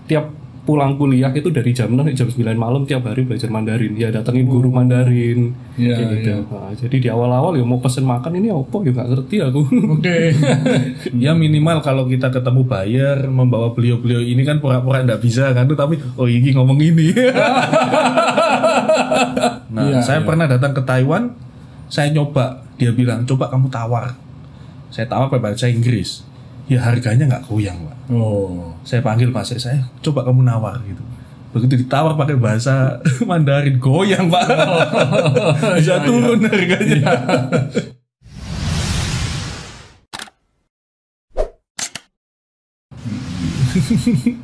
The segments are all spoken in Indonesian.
tiap pulang kuliah itu dari jam 6 jam 9 malam tiap hari belajar Mandarin. Ya datengin guru Mandarin kayak gitu. Nah, jadi di awal-awal ya mau pesen makan ini apa ya nggak ngerti aku. Oke. Ya minimal kalau kita ketemu buyer membawa beliau-beliau ini kan pura-pura nggak bisa kan tuh, tapi oh ini ngomong ini. Nah, saya pernah datang ke Taiwan, saya nyoba, dia bilang coba kamu tawar. Saya tawar pakai bahasa Inggris. Ya harganya nggak goyang, Pak. Oh. Saya panggil Pak, saya coba kamu nawar gitu. Begitu ditawar pakai bahasa Mandarin goyang, Pak. Bisa turun harganya.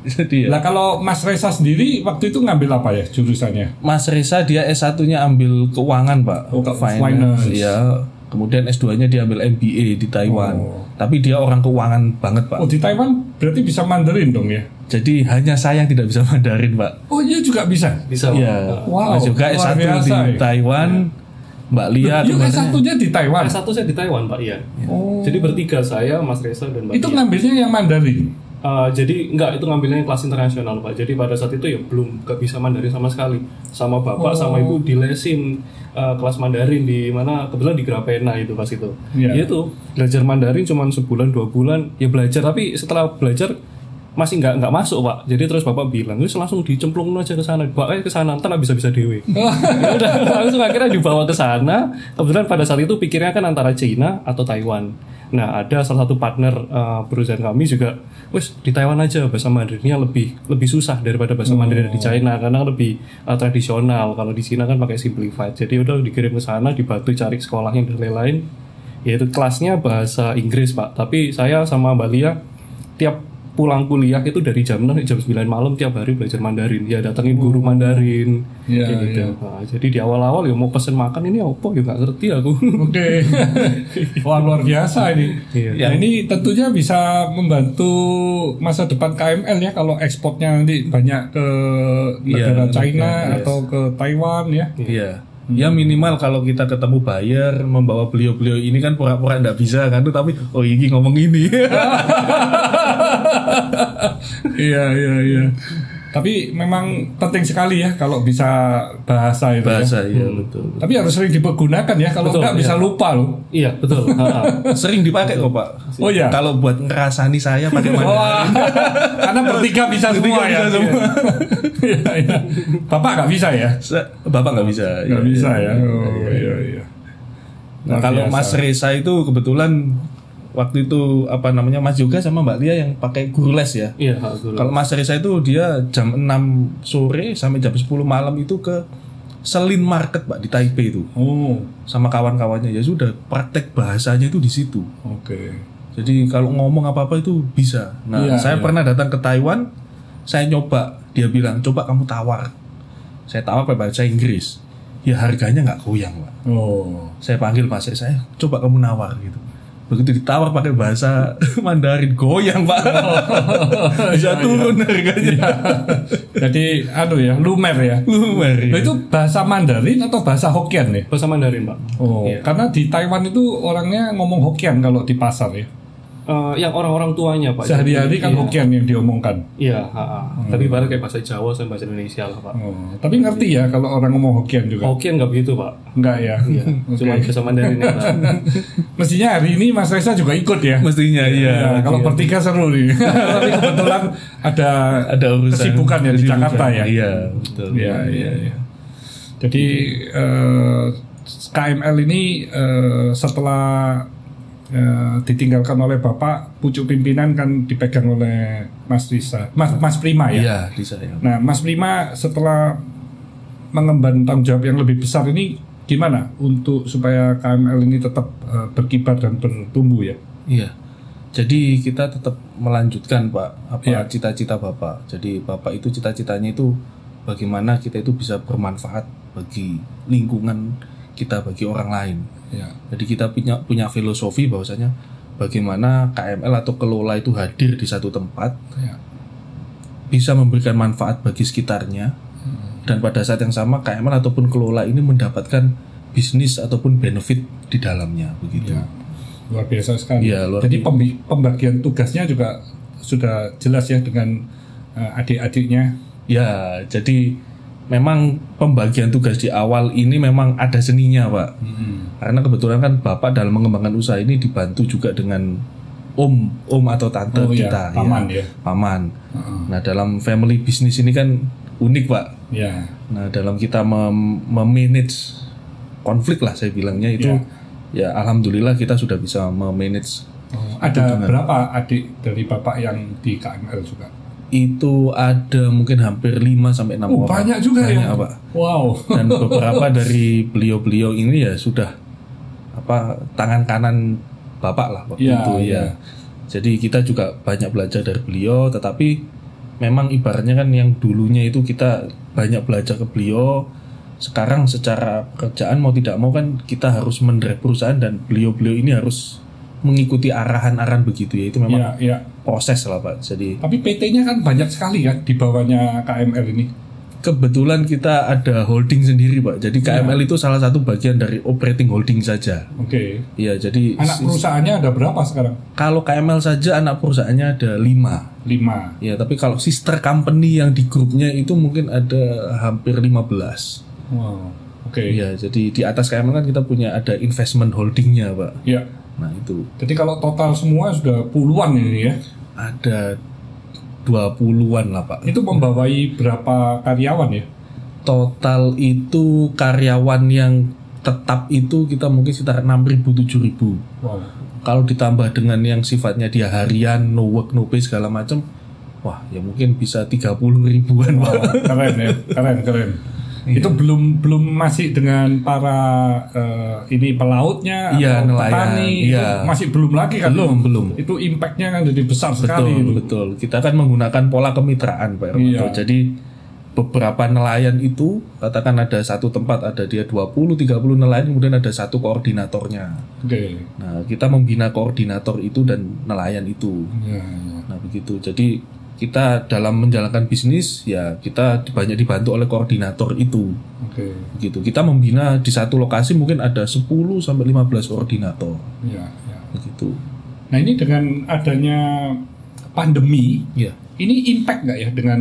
Jadi lah kalau Mas Reza sendiri waktu itu ngambil apa ya jurusannya? Mas Reza dia S1-nya ambil keuangan, Pak. Oh, finance. Ya. Kemudian S2-nya dia ambil MBA di Taiwan. Tapi dia orang keuangan banget, Pak. Oh, di Taiwan berarti bisa Mandarin dong ya? Jadi hanya saya yang tidak bisa Mandarin, Pak. Oh, iya juga bisa? Bisa. Iya. Wow. Mas juga S1 di Taiwan. Mbak Lia. Yuk S1-nya di Taiwan? S1 saya di Taiwan, Pak, iya. Oh. Jadi bertiga, saya, Mas Reza, dan Mbak Itu Lia. ngambilnya yang Mandarin? Jadi enggak, itu ngambilnya yang kelas internasional, Pak. Jadi pada saat itu ya belum gak bisa Mandarin sama sekali. Sama bapak sama ibu dilesin kelas Mandarin di mana, kebetulan di Grapena itu pas itu. Ya itu belajar Mandarin cuma sebulan 2 bulan ya belajar, tapi setelah belajar masih nggak masuk, Pak. Jadi terus bapak bilang, "Wis langsung dicemplungin aja ke sana. Bapak ke sana, ntar bisa dewe." Ya udah langsung akhirnya dibawa ke sana. Kebetulan pada saat itu pikirnya kan antara China atau Taiwan. Nah, ada salah satu partner perusahaan kami juga, "Wis di Taiwan aja, bahasa Mandarinnya lebih susah daripada bahasa Mandarin di China karena lebih tradisional. Kalau di China kan pakai simplified." Jadi udah dikirim ke sana, dibantu cari sekolahnya dan lain-lain. Yaitu kelasnya bahasa Inggris, Pak. Tapi saya sama Mbak Lia tiap pulang kuliah itu dari jam 6 jam 9 malam tiap hari belajar Mandarin. Ya datengin guru Mandarin kayak gitu. Nah, jadi di awal-awal ya mau pesen makan ini apa ya nggak ngerti aku. Oke. Wah, luar biasa ini. Ya, ini tentunya bisa membantu masa depan KML ya kalau ekspornya nanti banyak ke negara China atau ke Taiwan ya. Iya. Ya minimal kalau kita ketemu buyer membawa beliau-beliau ini kan pura-pura nggak bisa kan tuh, tapi oh ini ngomong ini. Iya. Tapi memang penting sekali ya kalau bisa bahasa itu. Bahasa ya, betul. Tapi harus sering dipergunakan ya, kalau enggak bisa lupa loh. Iya, betul. Sering dipakai kok, Pak. Oh iya. Kalau buat ngerasani saya pakai Mandarin. Karena bertiga bisa semua ya. Iya. Bapak nggak bisa ya? Bapak nggak bisa. Nggak bisa ya. Oh iya. Nah, kalau Mas Reza itu kebetulan waktu itu Mas Yoga sama Mbak Lia yang pakai guru les ya. Iya, guru. Kalau Mas Reza itu dia jam 6 sore sampai jam 10 malam itu ke Selin Market, Pak, di Taipei itu. Oh, sama kawan-kawannya ya sudah praktek bahasanya itu di situ. Oke. Jadi kalau ngomong apa-apa itu bisa. Nah, saya pernah datang ke Taiwan, saya nyoba, dia bilang, "Coba kamu tawar." Saya tawar pakai bahasa Inggris. Ya harganya nggak goyang, Pak. Oh. Saya panggil Pak, saya coba kamu nawar gitu. Begitu ditawar pakai bahasa Mandarin goyang, Pak. Bisa turun harganya. Jadi lumer ya. Lumer. Nah, itu bahasa Mandarin atau bahasa Hokkien ya? Bahasa Mandarin, Pak. Oh, karena di Taiwan itu orangnya ngomong Hokkien kalau di pasar ya. Yang orang-orang tuanya, Pak. Sehari-hari kan Hokkien yang diomongkan. Iya, tapi baru kayak bahasa Jawa sama bahasa Indonesia lah, Pak. Tapi ngerti ya kalau orang ngomong Hokkien juga. Hokkien nggak begitu, Pak. Enggak ya. Iya. Cuma bahasa Mandarin ya, Pak. Mestinya hari ini Mas Reza juga ikut ya. Mestinya iya. Kalau bertiga seru nih. Tapi kebetulan ada urusan kesibukan ya di Jakarta ya. Iya, betul. Iya. Jadi KML ini setelah ditinggalkan oleh Bapak, pucuk pimpinan kan dipegang oleh Mas Reza, Mas Prima ya. Iya, di saya. Nah, Mas Prima setelah mengemban tanggung jawab yang lebih besar ini gimana untuk supaya KML ini tetap berkibar dan bertumbuh ya? Iya. Jadi kita tetap melanjutkan, Pak, cita-cita Bapak. Jadi Bapak itu cita-citanya itu bagaimana kita itu bisa bermanfaat bagi lingkungan kita, bagi orang lain. Ya. Jadi kita punya filosofi bahwasanya bagaimana KML atau kelola itu hadir di satu tempat, bisa memberikan manfaat bagi sekitarnya, dan pada saat yang sama KML ataupun kelola ini mendapatkan bisnis ataupun benefit di dalamnya, begitu. Ya. Luar biasa sekali. Ya, Jadi pembagian tugasnya juga sudah jelas ya dengan adik-adiknya? Ya, jadi memang pembagian tugas di awal ini memang ada seninya, Pak. Karena kebetulan kan Bapak dalam mengembangkan usaha ini dibantu juga dengan om atau tante kita, paman ya. Paman. Nah, dalam family business ini kan unik, Pak. Ya. Nah, dalam kita memanage konflik lah saya bilangnya itu, ya alhamdulillah kita sudah bisa memanage. Ada berapa adik dari Bapak yang di KML juga? Itu ada mungkin hampir 5-6 orang. Banyak juga ya, Pak. Wow. Dan beberapa dari beliau-beliau ini ya sudah tangan kanan Bapak lah waktu itu ya. Jadi kita juga banyak belajar dari beliau, tetapi memang ibaratnya kan yang dulunya itu kita banyak belajar ke beliau. Sekarang secara pekerjaan mau tidak mau kan kita harus mendirect perusahaan dan beliau-beliau ini harus mengikuti arahan-arahan begitu ya. Itu memang proses lah, Pak. Jadi tapi PT-nya kan banyak sekali kan di bawahnya KML ini. Kebetulan kita ada holding sendiri, Pak. Jadi KML itu salah satu bagian dari operating holding saja. Oke. Iya, jadi anak perusahaannya ada berapa sekarang? Kalau KML saja anak perusahaannya ada 5. Ya, tapi kalau sister company yang di grupnya itu mungkin ada hampir 15. Wow. Oke. Iya, jadi di atas KML kan kita punya ada investment holdingnya, Pak. Iya. Nah, itu. Jadi kalau total semua sudah puluhan ini ya? Ada 20-an lah, Pak. Itu membawai berapa karyawan ya? Total itu karyawan yang tetap itu kita mungkin sekitar 6.000-7.000. Wow. Kalau ditambah dengan yang sifatnya dia harian, no work, no pay segala macam, wah ya mungkin bisa 30 ribuan. Wow, keren ya, keren. Itu belum masih dengan para ini pelautnya atau petani, itu masih belum lagi kan? Belum. Itu impactnya kan jadi besar sekali. Betul. Kita kan menggunakan pola kemitraan, Pak Hermanto. Jadi beberapa nelayan itu, katakan ada satu tempat ada dia 20-30 nelayan, kemudian ada satu koordinatornya. Oke. Nah, kita membina koordinator itu dan nelayan itu. Nah, begitu. Jadi kita dalam menjalankan bisnis ya kita banyak dibantu oleh koordinator itu. Gitu. Kita membina di satu lokasi mungkin ada 10-15 koordinator. Begitu. Nah, ini dengan adanya pandemi, ini impact nggak ya dengan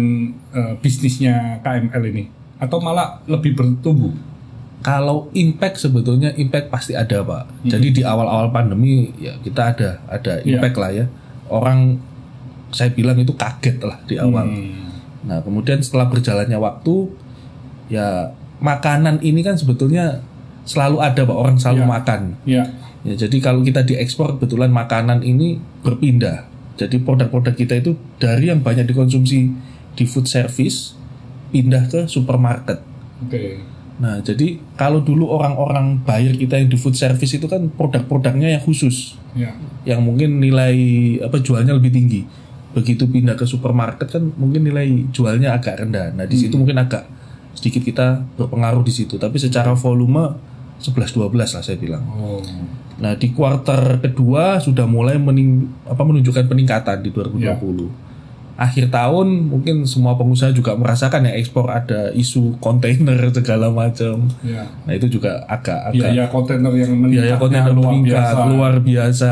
bisnisnya KML ini? Atau malah lebih bertumbuh? Kalau impact sebetulnya impact pasti ada, Pak. Jadi di awal-awal pandemi ya kita ada impact lah ya. Orang saya bilang itu kaget lah di awal. Nah, kemudian setelah berjalannya waktu, ya makanan ini kan sebetulnya selalu ada, Pak. Orang selalu makan. Ya, jadi kalau kita diekspor, kebetulan makanan ini berpindah. Jadi produk-produk kita itu dari yang banyak dikonsumsi di food service, pindah ke supermarket. Nah, jadi kalau dulu orang-orang buyer kita yang di food service itu kan produk-produknya yang khusus, yang mungkin nilai jualnya lebih tinggi. Begitu pindah ke supermarket kan mungkin nilai jualnya agak rendah. Nah, di situ mungkin agak sedikit kita berpengaruh di situ. Tapi secara volume 11-12 lah saya bilang. Nah, di kuartal kedua sudah mulai menunjukkan peningkatan di 2020. Akhir tahun mungkin semua pengusaha juga merasakan ya ekspor ada isu kontainer segala macam. Nah, itu juga agak biaya kontainer yang meningkat luar biasa.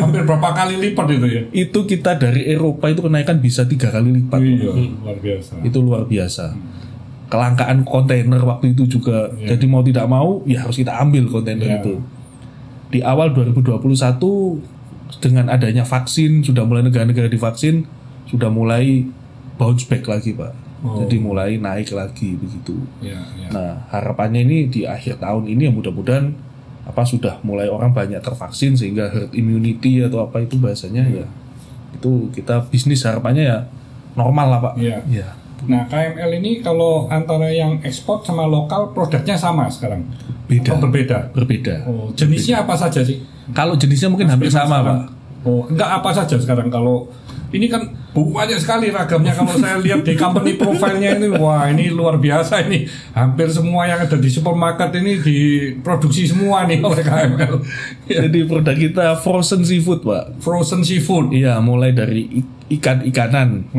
Hampir berapa kali lipat itu ya? Itu kita dari Eropa itu kenaikan bisa 3 kali lipat. Luar biasa. Itu luar biasa. Kelangkaan kontainer waktu itu juga. Jadi mau tidak mau ya harus kita ambil kontainer itu. Di awal 2021 dengan adanya vaksin, sudah mulai negara-negara divaksin, sudah mulai bounce back lagi, Pak. Jadi mulai naik lagi begitu. Nah, harapannya ini di akhir tahun ini ya mudah-mudahan sudah mulai orang banyak tervaksin sehingga herd immunity atau apa itu bahasanya ya. Itu kita bisnis harapannya ya normal lah, Pak. Nah, KML ini kalau antara yang ekspor sama lokal produknya sama sekarang? Berbeda. Jenisnya apa saja sih? Kalau jenisnya mungkin hampir sama, Pak. Enggak apa saja sekarang kalau ini kan banyak sekali ragamnya. Kalau saya lihat di company profile-nya ini, wah ini luar biasa ini. Hampir semua yang ada di supermarket ini diproduksi semua nih oleh KML. Jadi produk kita frozen seafood, Pak. Frozen seafood. Iya, mulai dari ikan-ikanan,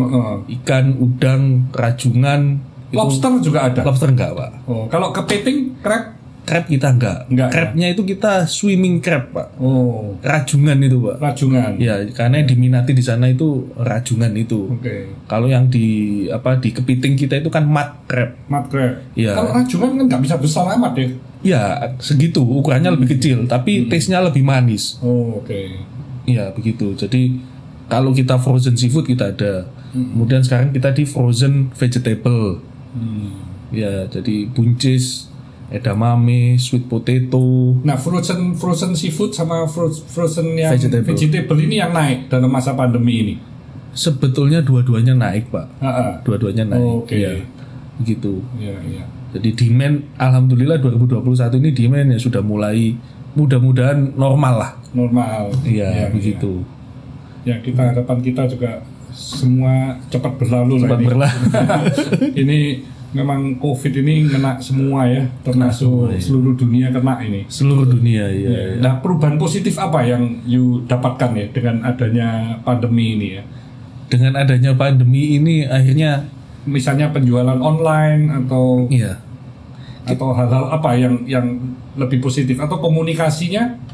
ikan, udang, rajungan. Lobster juga ada? Lobster enggak, Pak. Kalau kepiting, crab? crab kita enggak. Crabnya itu kita swimming crab, Pak. Oh. Rajungan itu, Pak. Rajungan. Ya, karena yang diminati di sana itu rajungan itu. Oke. Kalau yang di kepiting kita itu kan mud crab. Mud crab. Ya. Kalau rajungan kan nggak bisa besar amat ya. Ya, segitu. Ukurannya lebih kecil, tapi taste-nya lebih manis. Oh, oke. Ya, begitu. Jadi kalau kita frozen seafood kita ada. Kemudian sekarang kita di frozen vegetable. Ya, jadi buncis, edamame, sweet potato. Nah, frozen seafood sama frozen yang vegetable ini yang naik dalam masa pandemi ini. Sebetulnya dua-duanya naik, Pak. Dua-duanya naik. Oke. Ya, begitu. Iya. Jadi demand, alhamdulillah 2021 ini demand ya sudah mulai mudah-mudahan normal lah. Normal. Iya, begitu. Ya, kita harapan kita juga semua cepat berlalu lah ini. Ini memang COVID ini kena semua ya, termasuk seluruh dunia kena ini. Seluruh dunia, ya. Nah, perubahan positif apa yang you dapatkan ya dengan adanya pandemi ini ya? Dengan adanya pandemi ini akhirnya, misalnya penjualan online atau hal-hal apa yang lebih positif atau komunikasinya?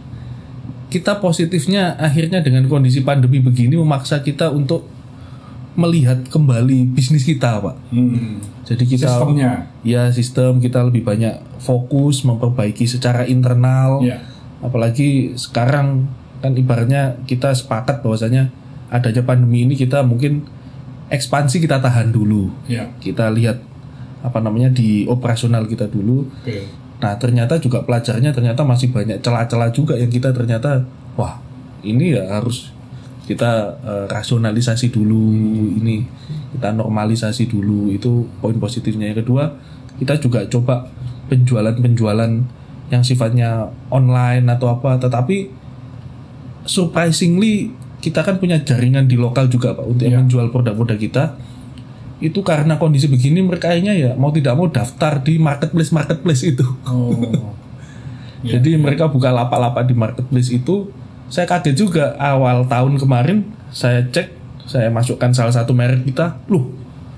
Kita positifnya akhirnya dengan kondisi pandemi begini memaksa kita untuk melihat kembali bisnis kita, Pak. Jadi kita sistem kita lebih banyak fokus memperbaiki secara internal. Apalagi sekarang kan ibaratnya kita sepakat bahwasanya adanya pandemi ini kita mungkin ekspansi kita tahan dulu. Kita lihat di operasional kita dulu. Nah, ternyata juga pelajarnya ternyata masih banyak celah-celah juga yang kita ternyata ini ya harus kita rasionalisasi dulu, ini kita normalisasi dulu, itu poin positifnya. Yang kedua, kita juga coba penjualan yang sifatnya online atau apa, tetapi surprisingly kita kan punya jaringan di lokal juga, Pak, untuk menjual produk-produk kita. Itu karena kondisi begini mereka ya mau tidak mau daftar di marketplace itu. Jadi mereka buka lapak-lapak di marketplace itu. Saya kaget juga awal tahun kemarin saya cek, saya masukkan salah satu merek kita,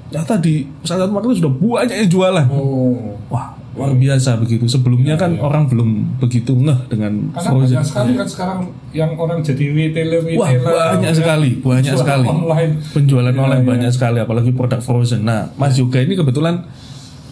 ternyata di salah satu market sudah banyak yang jualan. Wah, luar biasa begitu. Sebelumnya orang belum begitu ngeh dengan karena frozen. Banyak sekali kan sekarang yang orang jadi retailer. Wah, banyak sekali. Online. Penjualan online banyak sekali, apalagi produk frozen. Nah, Mas Yoga ini kebetulan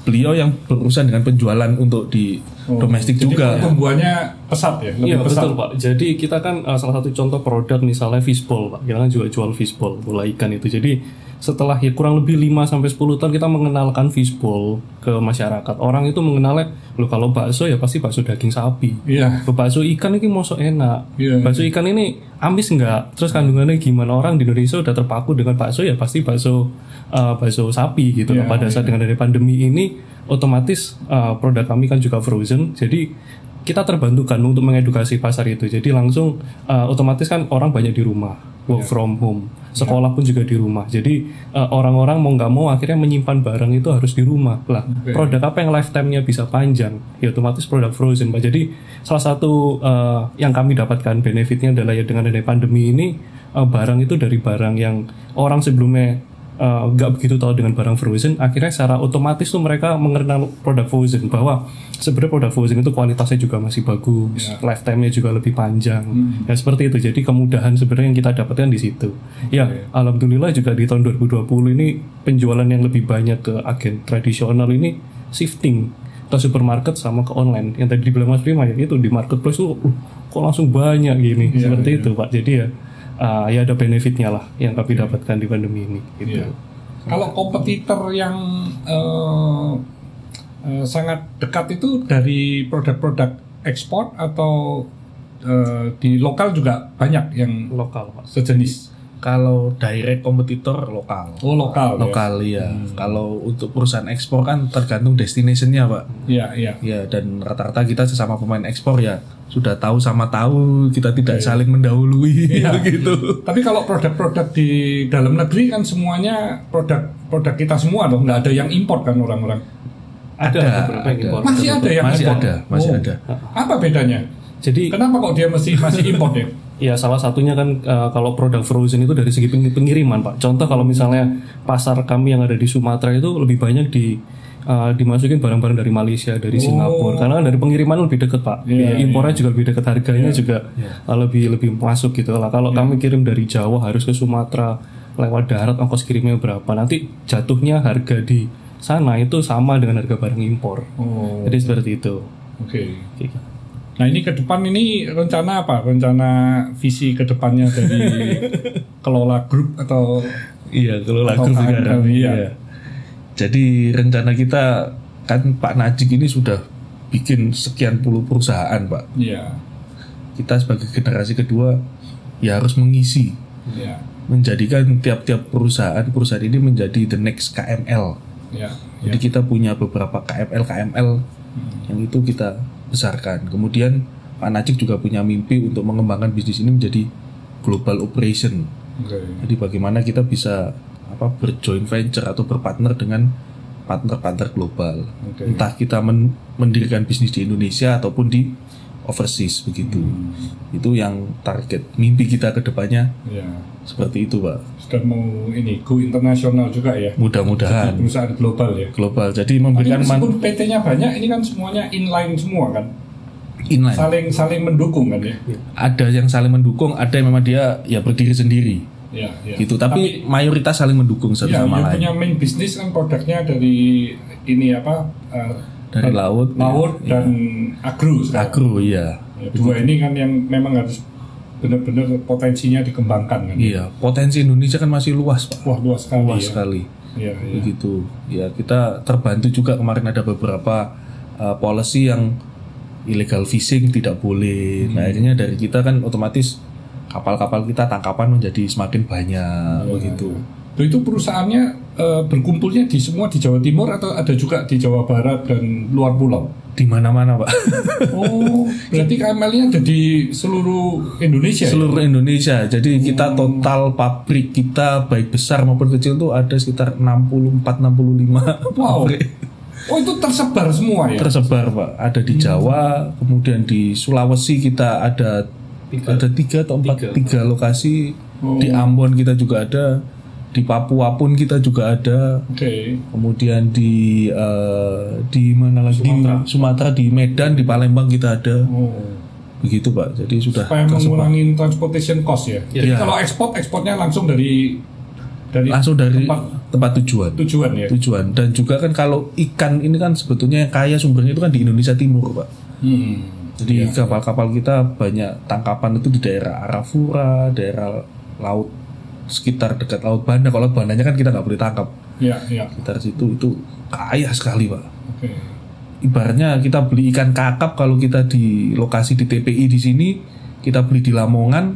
beliau yang berurusan dengan penjualan untuk di domestik juga. Pertumbuhannya pesat ya? Iya, betul, Pak. Jadi kita kan salah satu contoh produk misalnya fishbowl, Pak. Kita kan juga jual fishbowl, bola ikan itu. Jadi setelah kurang lebih 5-10 tahun kita mengenalkan fishbowl ke masyarakat. Orang itu mengenalnya, kalau bakso ya pasti bakso daging sapi. Bakso ikan ini mosok enak. Bakso ikan ini amis enggak? Terus kandungannya gimana? Orang di Indonesia udah terpaku dengan bakso ya pasti bakso sapi gitu. Pada saat dengan adanya pandemi ini otomatis produk kami kan juga frozen. Jadi kita terbantukan untuk mengedukasi pasar itu. Jadi langsung otomatis kan orang banyak di rumah, work from home, sekolah pun juga di rumah. Jadi orang-orang mau nggak mau akhirnya menyimpan barang itu harus di rumah lah. Produk apa yang lifetime-nya bisa panjang? Ya otomatis produk frozen, Pak. Jadi salah satu yang kami dapatkan benefitnya adalah ya dengan adanya pandemi ini barang itu dari barang yang orang sebelumnya nggak begitu tahu dengan barang frozen, akhirnya secara otomatis tuh mereka mengenal produk frozen, bahwa sebenarnya produk frozen itu kualitasnya juga masih bagus, lifetime-nya juga lebih panjang. Ya seperti itu. Jadi kemudahan sebenarnya yang kita dapatkan di situ. Alhamdulillah juga di tahun 2020 ini penjualan yang lebih banyak ke agen tradisional ini shifting ke supermarket sama ke online. Yang tadi dibilang Mas Prima ya itu di marketplace tuh kok langsung banyak gini. Seperti itu, Pak. Jadi ya ada benefitnya lah yang kami dapatkan di pandemi ini gitu. Kalau kompetitor yang sangat dekat itu dari produk-produk ekspor atau di lokal juga banyak yang lokal, Pak, sejenis? Kalau direct kompetitor lokal. Lokal ya. Kalau untuk perusahaan ekspor kan tergantung destination-nya, Pak. Iya. Ya, dan rata-rata kita sesama pemain ekspor ya sudah tahu sama tahu, kita tidak saling mendahului gitu. Tapi kalau produk-produk di dalam negeri kan semuanya produk kita semua loh, nggak ada yang import kan orang-orang. Ada. Masih ada yang import. Masih ada. Apa bedanya? Jadi kenapa kok dia masih import ya? Ya salah satunya kan kalau produk frozen itu dari segi pengiriman, Pak. Contoh kalau misalnya pasar kami yang ada di Sumatera itu lebih banyak di dimasukin barang-barang dari Malaysia, dari Singapura, karena kan dari pengiriman lebih dekat Pak, impornya juga lebih dekat, harganya juga lebih masuk gitu lah. Kalau kami kirim dari Jawa harus ke Sumatera lewat darat, ongkos kirimnya berapa, nanti jatuhnya harga di sana itu sama dengan harga barang impor. Jadi seperti itu. Oke. Nah ini ke depan ini rencana apa? Rencana visi ke depannya dari kelola grup atau kelola grup sekarang. Iya. Jadi rencana kita kan Pak Najik ini sudah bikin sekian puluh perusahaan Pak. Iya. Kita sebagai generasi kedua ya harus mengisi, menjadikan tiap-tiap perusahaan ini menjadi the next KML. Jadi kita punya beberapa KML yang itu kita besarkan. Kemudian Pak Najik juga punya mimpi untuk mengembangkan bisnis ini menjadi global operation. Jadi bagaimana kita bisa berjoint venture atau berpartner dengan partner-partner global. Entah kita mendirikan bisnis di Indonesia ataupun di overseas begitu. Itu yang target mimpi kita ke depannya. Seperti itu Pak. Sudah mau go internasional juga ya. Mudah-mudahan. Jadi perusahaan global ya. Global. Jadi memberikan meskipun PT-nya banyak, ini kan semuanya inline semua kan. Inline. Saling mendukung kan ya. Ada yang saling mendukung, ada yang memang dia berdiri sendiri. Gitu, tapi mayoritas saling mendukung satu sama lain. Punya main bisnis kan produknya dari ini dari laut dan agro. Agro dua ini kan yang memang harus benar-benar potensinya dikembangkan kan. Iya, potensi Indonesia kan masih luas Pak. Wah, luas sekali. Begitu. Ya, kita terbantu juga kemarin ada beberapa policy yang illegal fishing tidak boleh. Nah, akhirnya dari kita kan otomatis kapal-kapal kita tangkapan menjadi semakin banyak begitu. Itu perusahaannya berkumpulnya semua di Jawa Timur atau ada juga di Jawa Barat dan luar pulau? Di mana-mana Pak. Berarti KML-nya ada di seluruh Indonesia. Seluruh Indonesia. Jadi kita total pabrik kita baik besar maupun kecil tuh ada sekitar 64-65 pabrik. Itu tersebar semua ya? Tersebar Pak. Ada di Jawa, kemudian di Sulawesi kita ada 3 atau 4 lokasi. Di Ambon kita juga ada, di Papua pun kita juga ada. Kemudian di mana lagi? Sumatera, di Medan, di Palembang kita ada. Begitu Pak. Jadi sudah supaya mengurangi transportation cost ya. Jadi kalau ekspornya langsung dari tempat tujuan ya. Dan juga kan kalau ikan ini kan sebetulnya yang kaya sumbernya itu kan di Indonesia Timur Pak. Jadi kapal-kapal kita banyak tangkapan itu di daerah Arafura, daerah laut sekitar dekat Laut Banda. Kalau Laut Bandanya kan kita nggak boleh tangkap. Sekitar situ itu kaya sekali Pak. Ibaratnya kita beli ikan kakap kalau kita di lokasi di TPI di sini, kita beli di Lamongan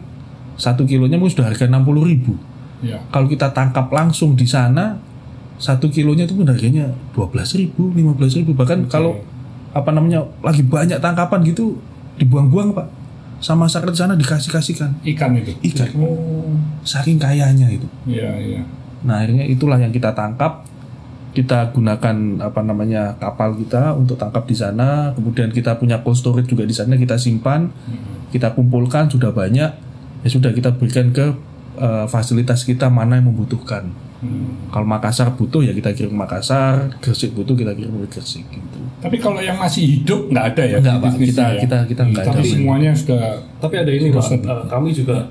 1 kilonya mungkin sudah harga 60.000. Kalau kita tangkap langsung di sana 1 kilonya itu harganya 12.000, 15.000. Bahkan kalau lagi banyak tangkapan gitu dibuang-buang Pak, sama masyarakat sana dikasihkan ikan. Saking kayanya itu. Nah akhirnya itulah yang kita tangkap, kita gunakan kapal kita untuk tangkap di sana, kemudian kita punya cold storage juga di sana, kita simpan, kita kumpulkan sudah banyak, ya sudah kita berikan ke fasilitas kita mana yang membutuhkan. Kalau Makassar butuh ya kita kirim ke Makassar, Gresik butuh kita kirim ke Gresik gitu. Tapi kalau yang masih hidup nggak ada ya? Nggak Pak, kita nggak ada. Tapi semuanya sudah. Tapi ada ini Pak, kami juga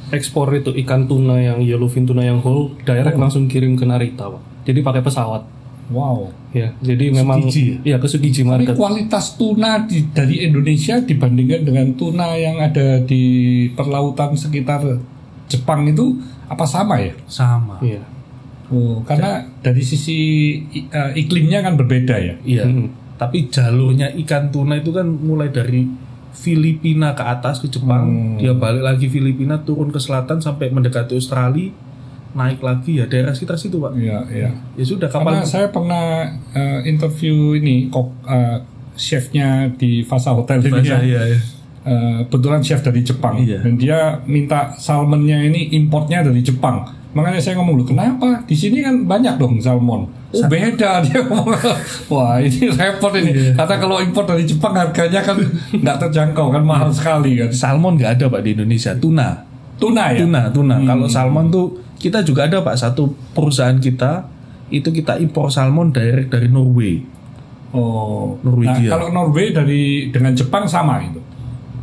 ekspor itu ikan tuna yang yellowfin tuna yang whole direct langsung kirim ke Narita Pak. Jadi pakai pesawat. Wow. Ya, jadi memang ke Sugiji market. Tapi kualitas tuna dari Indonesia dibandingkan dengan tuna yang ada di perlautan sekitar Jepang itu apa sama ya? Sama. Iya. Karena dari sisi iklimnya kan berbeda ya. Iya. Tapi jalurnya ikan tuna itu kan mulai dari Filipina ke atas ke Jepang, dia balik lagi Filipina, turun ke selatan sampai mendekati Australia, naik lagi ya daerah sekitar situ Pak. Iya. Ya sudah kapal. Karena saya pernah interview ini chefnya di Fasa Hotel ini ya. Iya. Kebetulan chef dari Jepang, dan dia minta salmonnya ini importnya dari Jepang. Makanya saya ngomong, kenapa? Di sini kan banyak dong salmon. Beda dia ngomong. Wah ini repot ini. Karena kalau impor dari Jepang harganya kan nggak terjangkau kan, mahal sekali kan. Salmon nggak ada Pak di Indonesia. Tuna ya. Tuna. Kalau salmon tuh kita juga ada Pak, satu perusahaan kita itu kita impor salmon direct dari Norway. Oh, Norwegia. Nah, kalau Norway dengan Jepang sama itu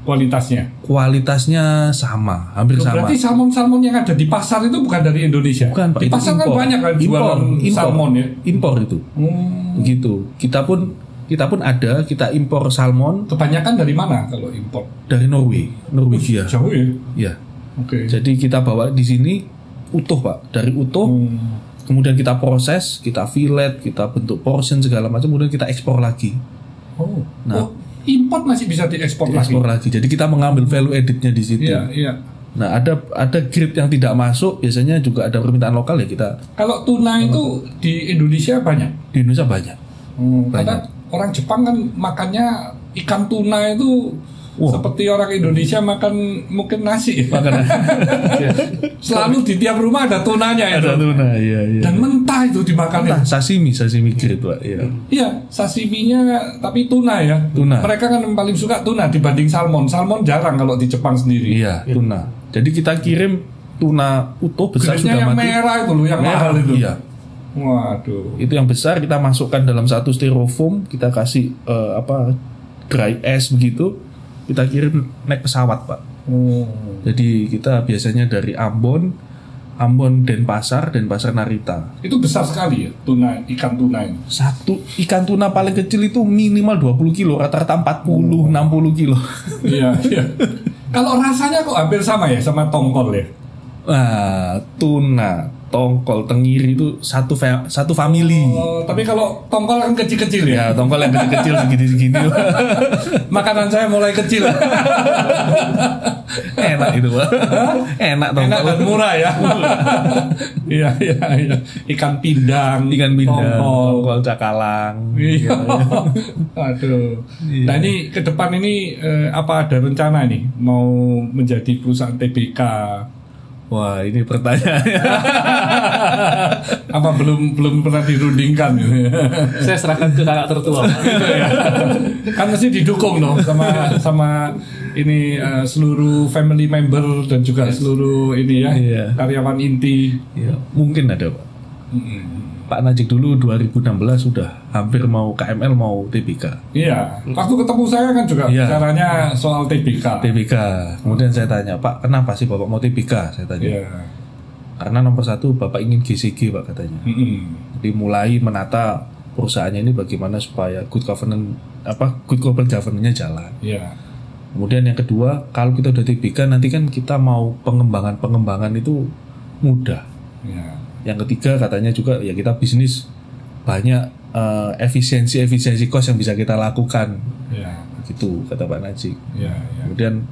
kualitasnya? Kualitasnya sama, hampir sama. Berarti salmon yang ada di pasar itu bukan dari Indonesia? Bukan, Pak. Di pasar kan banyak kan jualan salmon ya? Impor itu. Begitu. Kita pun kita impor salmon. Kebanyakan dari mana kalau impor? Dari Norwegia. Jauh ya? Iya. Oke. Jadi kita bawa di sini utuh, Pak. Dari utuh. Kemudian kita proses, kita fillet, kita bentuk portion segala macam, kemudian kita ekspor lagi. Import masih bisa diekspor lagi. Jadi kita mengambil value added-nya di situ. Iya. Nah, ada grade yang tidak masuk, biasanya juga ada permintaan lokal ya kita. Kalau tuna itu di Indonesia banyak? Di Indonesia banyak. Karena orang Jepang kan makannya ikan tuna itu seperti orang Indonesia makan mungkin nasi. Selalu di tiap rumah ada tunanya itu. Ada tuna, iya. Dan mentah itu dimakan. Sashimi grade, Pak. Iya, sashiminya tapi tuna ya. Tuna. Mereka kan paling suka tuna dibanding salmon. Salmon jarang kalau di Jepang sendiri. Iya, tuna. Jadi kita kirim tuna utuh besar sudah yang mati. Merah itu loh, yang mahal itu. Iya. Waduh. Itu yang besar kita masukkan dalam satu styrofoam, kita kasih dry ice begitu. Kita kirim naik pesawat, Pak. Jadi kita biasanya dari Ambon Denpasar Narita. Itu besar sekali ya ikan tuna ini. Satu ikan tuna paling kecil itu minimal 20 kilo, rata-rata 40, 60 kilo. Iya. Kalau rasanya kok hampir sama ya sama tongkol ya? Tuna, tongkol, tenggiri itu satu family. Tapi kalau tongkol kan kecil-kecil ya? Ya, tongkol yang kecil-kecil segini-segini. Makanan saya mulai kecil. Enak itu, Pak. Enak tongkol. Enak dan murah ya. Iya. Ikan pindang, tongkol cakalang. Iya. Aduh. Nah, ini ke depan ini apa ada rencana nih mau menjadi perusahaan TBK? Wah, ini pertanyaannya. Apa belum pernah dirundingkan? Saya serahkan ke kakak tertua. Gitu ya. Kan mesti didukung dong sama ini seluruh family member dan juga seluruh ini ya karyawan inti. Iya, mungkin ada, Pak. Pak Najik dulu 2016 sudah hampir mau KML mau TBK. Iya. Waktu ketemu saya kan juga bicaranya soal TBK. Kemudian saya tanya, Pak, kenapa sih Bapak mau TBK? Saya tanya. Iya. Karena nomor satu Bapak ingin GCG, Pak, katanya. Jadi mulai menata perusahaannya ini bagaimana supaya good corporate governance-nya jalan. Iya. Kemudian yang kedua, kalau kita udah TBK nanti kan kita mau pengembangan itu mudah. Iya. Yang ketiga katanya juga ya kita bisnis banyak efisiensi cost yang bisa kita lakukan. Ya. Gitu kata Pak Najik. Ya. Kemudian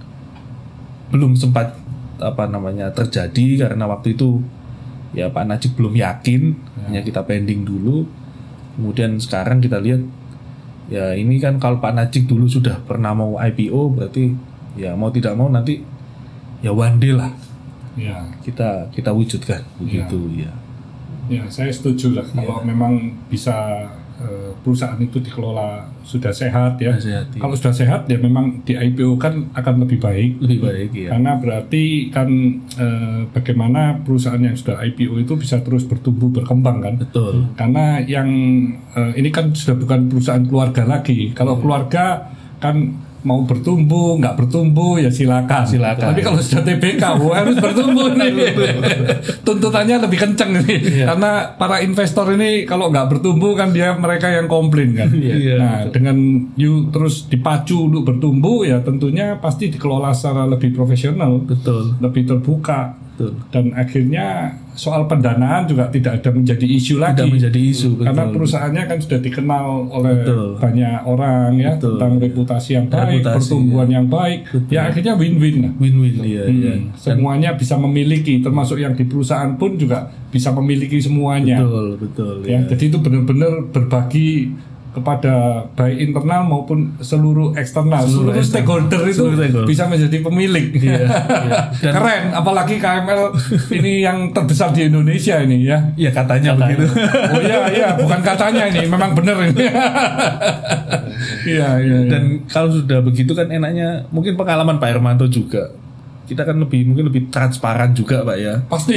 belum sempat terjadi karena waktu itu ya Pak Najik belum yakin, hanya kita pending dulu. Kemudian sekarang kita lihat ya ini kan kalau Pak Najik dulu sudah pernah mau IPO berarti ya mau tidak mau nanti ya one day lah. Ya. Kita wujudkan begitu ya. Ya, saya setuju lah kalau memang bisa perusahaan itu dikelola sudah sehat ya. Kalau sudah sehat ya memang di IPO kan akan lebih baik. Ya. Karena berarti kan bagaimana perusahaan yang sudah IPO itu bisa terus bertumbuh berkembang kan. Betul. Karena yang ini kan sudah bukan perusahaan keluarga lagi. Kalau keluarga kan mau bertumbuh, nggak bertumbuh ya silakan. Tapi kalau sudah TBK, harus bertumbuh nih. Tuntutannya lebih kenceng nih. Karena para investor ini kalau nggak bertumbuh kan mereka yang komplain kan. Nah, dengan terus dipacu untuk bertumbuh ya tentunya pasti dikelola secara lebih profesional. Betul. Lebih terbuka. Betul. Dan akhirnya soal pendanaan juga tidak ada menjadi isu lagi. Tidak menjadi isu. Betul. Karena perusahaannya kan sudah dikenal oleh banyak orang ya tentang reputasi yang baik, pertumbuhan yang baik. Betul. Ya akhirnya win-win lah. Win-win ya. Semuanya bisa memiliki, termasuk yang di perusahaan pun juga bisa memiliki semuanya. Betul. Ya. Jadi itu benar-benar berbagi kepada baik internal maupun seluruh eksternal, seluruh stakeholder itu bisa menjadi pemilik. Keren, apalagi KML ini yang terbesar di Indonesia ini ya. Iya katanya begitu. Oh iya, bukan katanya ini, memang benar ini. Iya. Dan kalau sudah begitu kan enaknya mungkin pengalaman Pak Hermanto juga. kita kan mungkin lebih transparan juga Pak ya. Pasti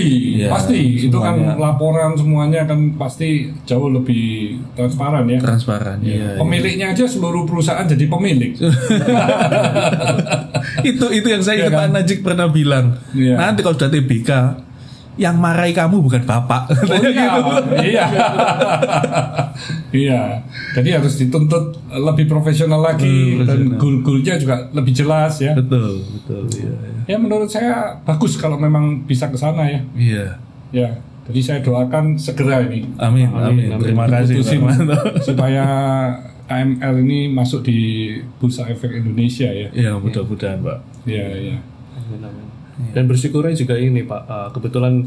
itu kan laporan semuanya kan pasti jauh lebih transparan ya. Transparan. Iya. Pemiliknya aja seluruh perusahaan jadi pemilik. itu yang saya ingat Pak Najik pernah bilang. Nanti kalau sudah TBK, yang marahi kamu bukan bapak. Iya. Jadi harus dituntut lebih profesional lagi dan goal-goalnya juga lebih jelas ya. Betul. Iya. Ya menurut saya bagus kalau memang bisa ke sana ya. Iya. Ya. Jadi saya doakan segera ini. Amin. Terima kasih supaya KML ini masuk di Bursa Efek Indonesia ya. Iya, mudah-mudahan Pak. Iya. Amin. Dan bersyukurnya juga ini Pak, kebetulan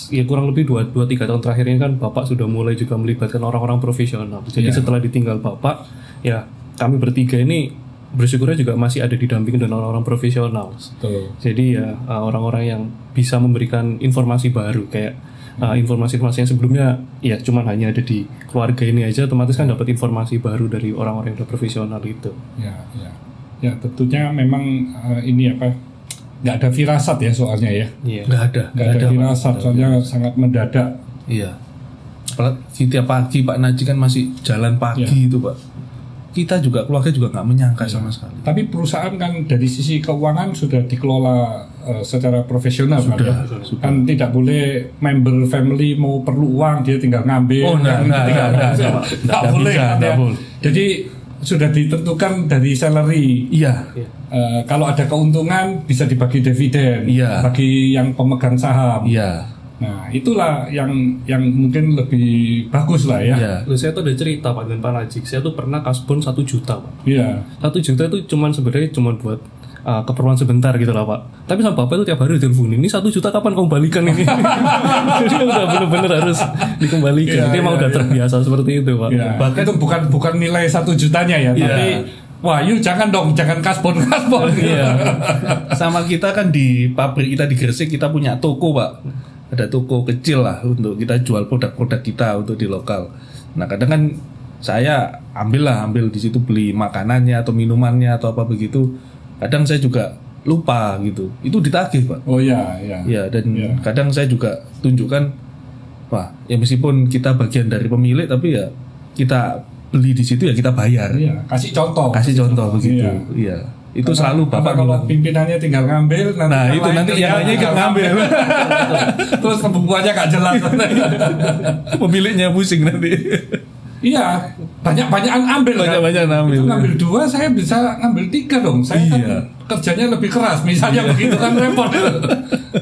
ya kurang lebih 2-3 tahun terakhir ini kan Bapak sudah mulai juga melibatkan orang-orang profesional. Jadi setelah ditinggal Bapak, ya kami bertiga ini bersyukurnya juga masih ada didampingin dengan orang-orang profesional. Betul. Jadi ya orang-orang yang bisa memberikan informasi baru kayak informasi-informasi yang sebelumnya ya cuman hanya ada di keluarga ini aja, otomatis kan dapat informasi baru dari orang-orang yang udah profesional itu. Ya tentunya memang ini nggak ada firasat ya soalnya ya. Nggak ada firasat soalnya sangat mendadak. Iya. Setiap pagi Pak Najik kan masih jalan pagi itu Pak. Kita juga keluarga juga nggak menyangka sama sekali. Tapi perusahaan kan dari sisi keuangan sudah dikelola secara profesional sudah. Kan tidak boleh member family mau perlu uang dia tinggal ngambil. Nggak boleh. Jadi sudah ditentukan dari salary. Iya. Kalau ada keuntungan bisa dibagi dividen bagi yang pemegang saham. Iya. Nah itulah yang mungkin lebih bagus lah ya. Saya tuh ada cerita Pak dengan Pak Najik. Saya tuh pernah kasbon 1 juta Pak. Iya. 1 juta itu sebenarnya cuma buat keperluan sebentar gitu lah Pak. Tapi sama Bapak itu tiap hari teleponin, ini 1 juta kapan kamu balikan ini? Jadi udah bener-bener harus dikembalikan. Dia udah terbiasa seperti itu Pak. Bahkan itu bukan nilai 1 jutanya ya, tapi wah, jangan kasbon. Sama kita kan di pabrik kita di Gresik kita punya toko Pak. Ada toko kecil lah untuk kita jual produk-produk kita untuk di lokal. Nah kadang kan saya ambil di situ beli makanannya atau minumannya atau apa begitu. Kadang saya juga lupa gitu. Itu ditagih Pak. Oh iya. Ya dan kadang saya juga tunjukkan, wah ya meskipun kita bagian dari pemilik tapi ya kita beli di situ ya kita bayar. Iya. Kasih contoh begitu. Iya. Itu selalu Bapak kalau pimpinannya tinggal ngambil nanti itu nanti yang lainnya ikut ngambil. Terus pembukuannya gak jelas. Pemiliknya pusing nanti. Iya, banyak-banyakan ambil. Itu ngambil 2, saya bisa ngambil 3 dong. Saya kan kerjanya lebih keras, misalnya begitu kan repot.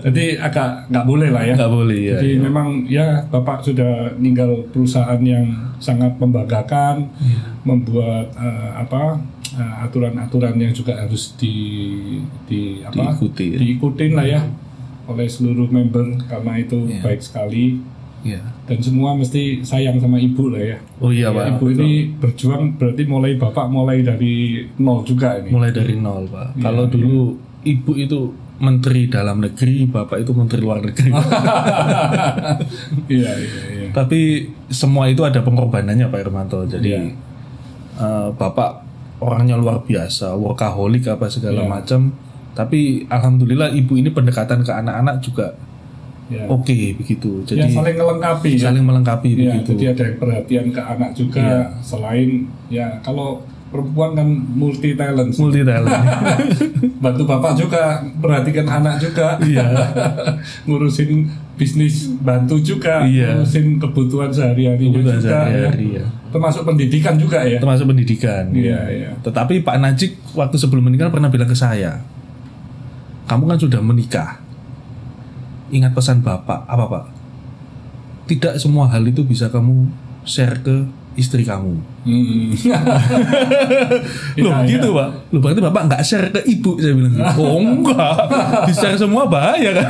Jadi agak nggak boleh lah ya. Nggak boleh ya. Jadi memang ya Bapak sudah ninggal perusahaan yang sangat membanggakan, membuat aturan-aturan yang juga harus diikutin lah ya oleh seluruh member karena itu baik sekali. Dan semua mesti sayang sama ibu lah ya. Oh iya Pak. Ibu ini berjuang berarti Bapak mulai dari nol juga ini. Mulai dari nol Pak. Kalau dulu ibu itu menteri dalam negeri, Bapak itu menteri luar negeri. Iya. Tapi semua itu ada pengorbanannya Pak Irmanto. Jadi Bapak orangnya luar biasa, workaholic apa segala macam. Tapi alhamdulillah ibu ini pendekatan ke anak-anak juga oke begitu. Jadi saling melengkapi begitu. Jadi ada yang perhatian ke anak juga. Selain kalau perempuan kan multi talent. Bantu Bapak juga perhatikan anak juga. Ngurusin bisnis bantu juga. Ngurusin kebutuhan sehari-hari juga. Termasuk pendidikan juga ya. Termasuk pendidikan. Tetapi Pak Najik waktu sebelum menikah pernah bilang ke saya, kamu kan sudah menikah. Ingat pesan Bapak, apa Pak? Tidak semua hal itu bisa kamu share ke istri kamu. Gitu Pak. Berarti Bapak nggak share ke ibu, saya bilang. Oh enggak, di-share semua bahaya kan.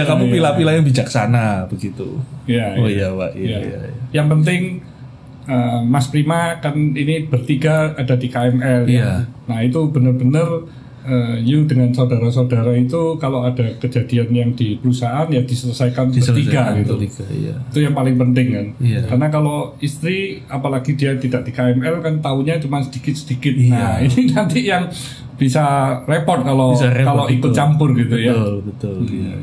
Kamu pilih-pilih yang bijaksana begitu. Iya Pak. Yang penting Mas Prima kan ini bertiga ada di KML. Nah itu benar-benar you dengan saudara-saudara itu kalau ada kejadian yang di perusahaan ya diselesaikan bertiga gitu. Iya. Itu yang paling penting kan. Iya. Karena kalau istri apalagi dia tidak di KML kan taunya cuma sedikit-sedikit. Iya. Nah, ini nanti yang bisa repot kalau ikut campur gitu ya. Betul. Iya.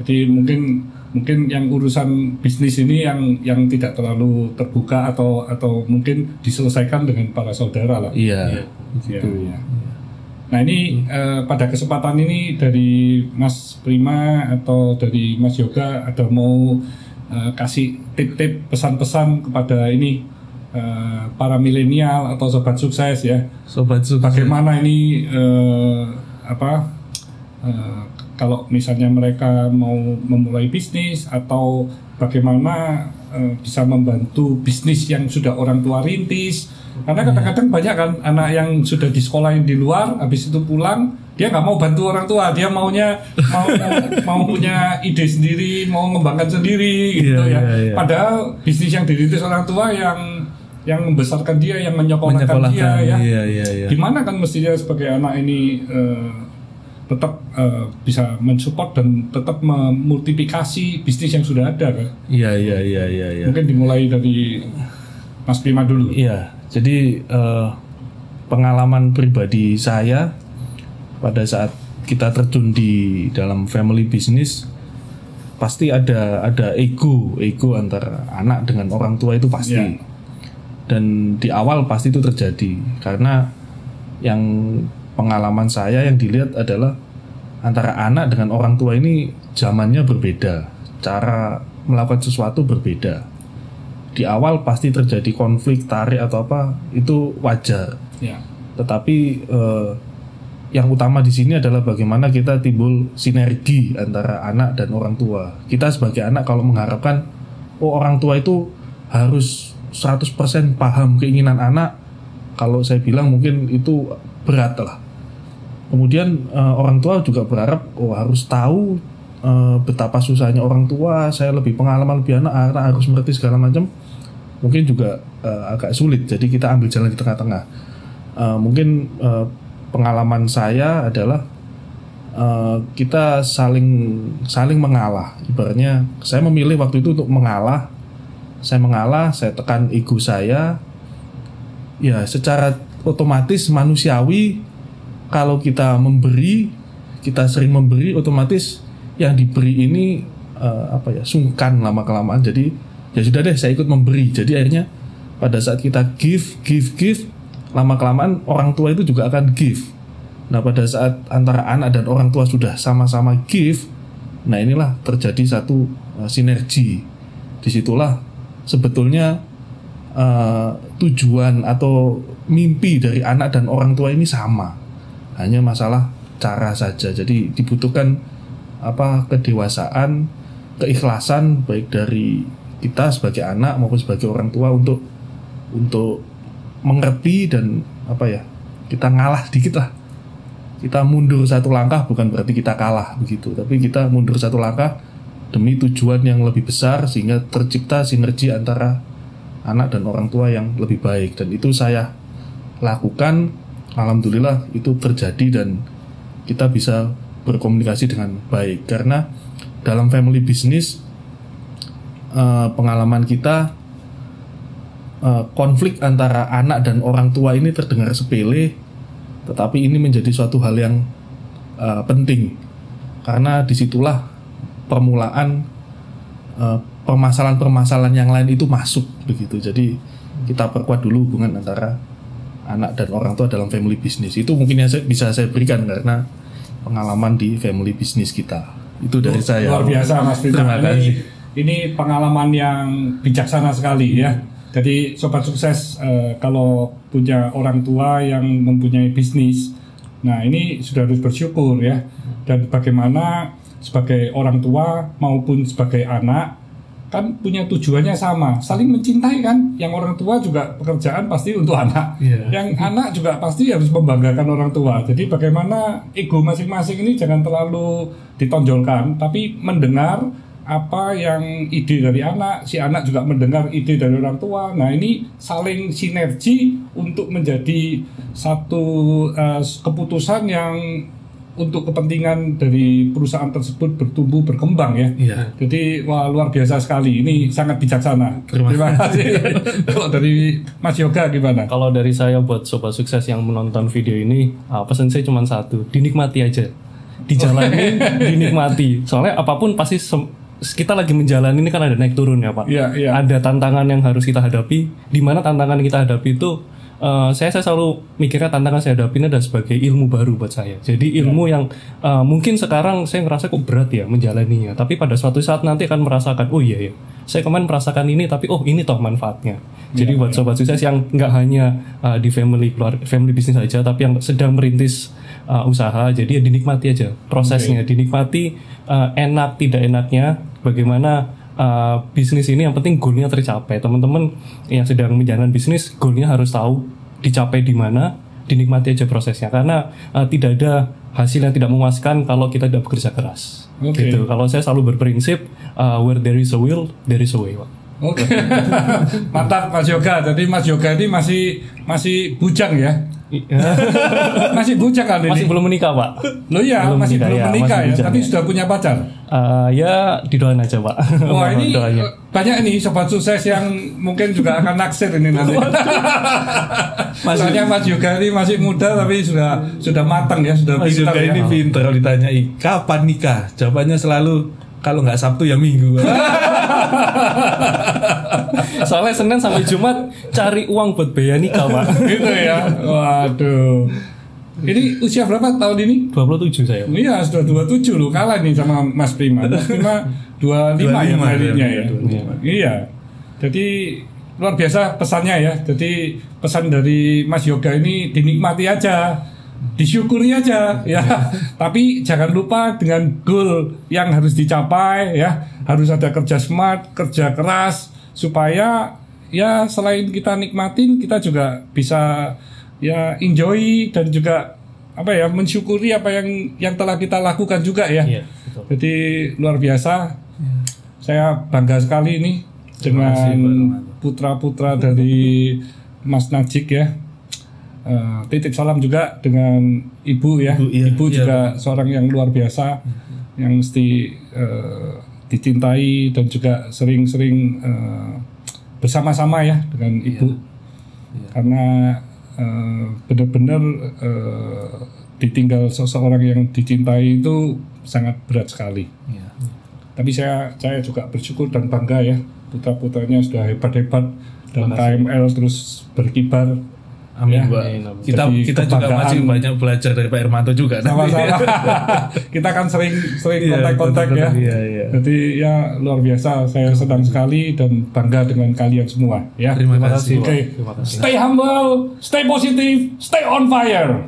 Jadi mungkin yang urusan bisnis ini yang tidak terlalu terbuka atau mungkin diselesaikan dengan para saudara lah. Iya. Gitu ya. Nah ini pada kesempatan ini dari Mas Prima atau dari Mas Yoga ada mau kasih tip-tip pesan-pesan kepada ini para milenial atau sobat sukses ya. Sobat sukses. Bagaimana ini kalau misalnya mereka mau memulai bisnis atau bagaimana bisa membantu bisnis yang sudah orang tua rintis. Karena kadang-kadang banyak kan anak yang sudah di sekolah yang di luar, habis itu pulang dia nggak mau bantu orang tua, dia mau punya ide sendiri, mau mengembangkan sendiri gitu ya. Padahal bisnis yang dirintis orang tua yang membesarkan dia, yang menyekolahkan dia ya. Gimana kan mestinya sebagai anak ini tetap bisa mensupport dan tetap memultiplikasi bisnis yang sudah ada kan? Iya. Mungkin dimulai dari Mas Prima dulu. Iya. Jadi pengalaman pribadi saya pada saat kita terjun di dalam family business pasti ada ego antara anak dengan orang tua itu pasti. Yeah. Dan di awal pasti itu terjadi karena yang pengalaman saya yang dilihat adalah antara anak dengan orang tua ini zamannya berbeda, cara melakukan sesuatu berbeda. Di awal pasti terjadi konflik, tarik atau apa itu wajar. Ya. Tetapi yang utama di sini adalah bagaimana kita timbul sinergi antara anak dan orang tua. Kita sebagai anak kalau mengharapkan orang tua itu harus 100% paham keinginan anak, kalau saya bilang mungkin itu berat lah. Kemudian orang tua juga berharap harus tahu betapa susahnya orang tua, saya lebih pengalaman, lebih anak harus mengerti segala macam, mungkin juga agak sulit. Jadi kita ambil jalan di tengah-tengah. Mungkin pengalaman saya adalah kita saling mengalah. Ibaratnya saya memilih waktu itu untuk mengalah. Saya tekan ego saya. Ya secara otomatis manusiawi, kalau kita memberi, kita sering memberi, otomatis yang diberi ini sungkan lama-kelamaan. Jadi ya sudah deh, saya ikut memberi. Jadi akhirnya pada saat kita give, lama-kelamaan orang tua itu juga akan give. Nah pada saat antara anak dan orang tua sudah sama-sama give, nah inilah terjadi satu sinergi. Disitulah sebetulnya tujuan atau mimpi dari anak dan orang tua ini sama, hanya masalah cara saja. Jadi dibutuhkan kedewasaan, keikhlasan baik dari kita sebagai anak maupun sebagai orang tua untuk mengerti dan kita ngalah dikit lah. Kita mundur satu langkah bukan berarti kita kalah begitu, tapi kita mundur satu langkah demi tujuan yang lebih besar sehingga tercipta sinergi antara anak dan orang tua yang lebih baik. Dan itu saya lakukan, alhamdulillah itu terjadi dan kita bisa berkomunikasi dengan baik. Karena dalam family business pengalaman kita, konflik antara anak dan orang tua ini terdengar sepele, tetapi ini menjadi suatu hal yang penting, karena disitulah permulaan permasalahan-permasalahan yang lain itu masuk begitu. Jadi kita perkuat dulu hubungan antara anak dan orang tua dalam family business. Itu mungkin yang bisa saya berikan karena pengalaman di family business kita. Itu dari saya. Luar biasa Mas Prima. Terima kasih. Ini pengalaman yang bijaksana sekali ya. Jadi sobat sukses, kalau punya orang tua yang mempunyai bisnis, nah ini sudah harus bersyukur ya. Dan bagaimana sebagai orang tua maupun sebagai anak kan punya tujuannya sama, saling mencintai kan. Yang orang tua juga pekerjaan pasti untuk anak, yang anak juga pasti harus membanggakan orang tua. Jadi bagaimana ego masing-masing ini jangan terlalu ditonjolkan, tapi mendengar apa yang ide dari anak, si anak juga mendengar ide dari orang tua. Nah, ini saling sinergi untuk menjadi satu keputusan yang untuk kepentingan dari perusahaan tersebut bertumbuh berkembang ya. Iya. Jadi wah luar biasa sekali. Ini sangat bijaksana. Terima kasih. Kalau dari Mas Yoga gimana? Kalau dari saya buat sobat sukses yang menonton video ini, pesan saya cuma satu, dinikmati aja. Dijalanin, dinikmati. Soalnya apapun pasti kita lagi menjalani ini kan ada naik turun ya Pak. Iya. Ada tantangan yang harus kita hadapi. Di mana tantangan yang kita hadapi itu saya selalu mikirnya tantangan saya hadapi ini adalah sebagai ilmu baru buat saya. Jadi ilmu yang mungkin sekarang saya ngerasa kok berat ya menjalaninya. Tapi pada suatu saat nanti akan merasakan, oh iya ya, saya kemarin merasakan ini, tapi oh ini toh manfaatnya. Jadi buat sobat sukses yang nggak hanya di family business saja, tapi yang sedang merintis usaha, jadi ya dinikmati aja prosesnya, dinikmati enak tidak enaknya, bagaimana bisnis ini yang penting goalnya tercapai. Teman-teman yang sedang menjalankan bisnis, goalnya harus tahu dicapai di mana, dinikmati aja prosesnya. Karena tidak ada hasil yang tidak memuaskan kalau kita tidak bekerja keras. Gitu. Kalau saya selalu berprinsip where there is a will, there is a way. Oke. Mantap Mas Yoga. Jadi Mas Yoga ini masih bujang ya? Masih bujang kan ini? Masih belum menikah Pak. Loh ya, belum menikah ya. Tapi sudah punya pacar. Ya didoain aja Pak. Wah ini banyak nih sobat sukses yang mungkin juga akan naksir ini nanti. Soalnya Mas Yoga ini masih muda tapi sudah matang ya, sudah Mas pintar Yoga ya. ini pintar. Kalau ditanyai kapan nikah, jawabannya selalu kalau nggak Sabtu ya Minggu. Soalnya Senin sampai Jumat cari uang buat biaya nikah Pak. Gitu ya. Waduh. Ini usia berapa tahun ini? 27 saya. Iya sudah 27 loh, kalah nih sama Mas Prima. Mas Prima 25 ya meritnya ya. Iya. Jadi luar biasa pesannya ya. Jadi pesan dari Mas Yoga ini dinikmati aja, disyukuri aja ya. Tapi jangan lupa dengan goal yang harus dicapai ya. Harus ada kerja smart, kerja keras supaya ya selain kita nikmatin, kita juga bisa ya enjoy dan juga apa ya mensyukuri apa yang telah kita lakukan juga ya. Iya, betul. Jadi luar biasa. Saya bangga sekali ini dengan putra-putra dari Mas Najik ya. Titip salam juga dengan ibu ya. Ibu juga seorang yang luar biasa yang mesti dicintai dan juga sering-sering bersama-sama ya dengan ibu. Karena benar-benar ditinggal seseorang yang dicintai itu sangat berat sekali. Tapi saya juga bersyukur dan bangga ya, putra-putranya sudah hebat-hebat dan KML terus berkibar. Amin, ya. Pak. Kita juga masih banyak belajar dari Pak Hermanto juga. Sama-sama. Kita kan sering kontak-kontak ya. Iya. Jadi ya luar biasa. Saya senang sekali dan bangga dengan kalian semua. Ya. Terima kasih. Oke. Stay humble, stay positive, stay on fire.